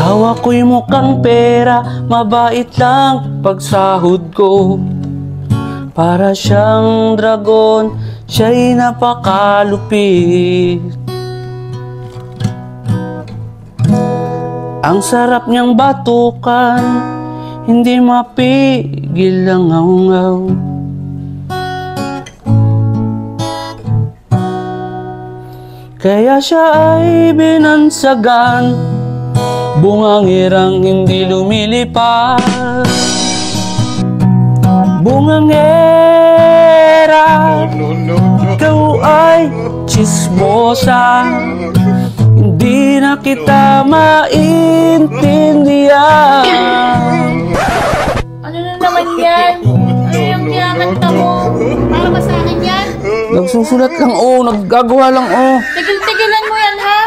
Hawak ko'y mukhang pera, mabait lang pagsahod ko. Para siyang dragon, siya'y napakalupit. Ang sarap niyang batukan, hindi mapigil ang ngaw-ngaw. Kaya siya ay binansagan, bungangirang hindi lumilipad. Bungangera, ikaw ay chismosa, hindi na kita maintindihan. Ano na naman yan? Ano yung kinakanta mo? Para ba sa akin yan? Nagsusulat lang, naggagawa lang, Tigil-tigilan mo yan, ha?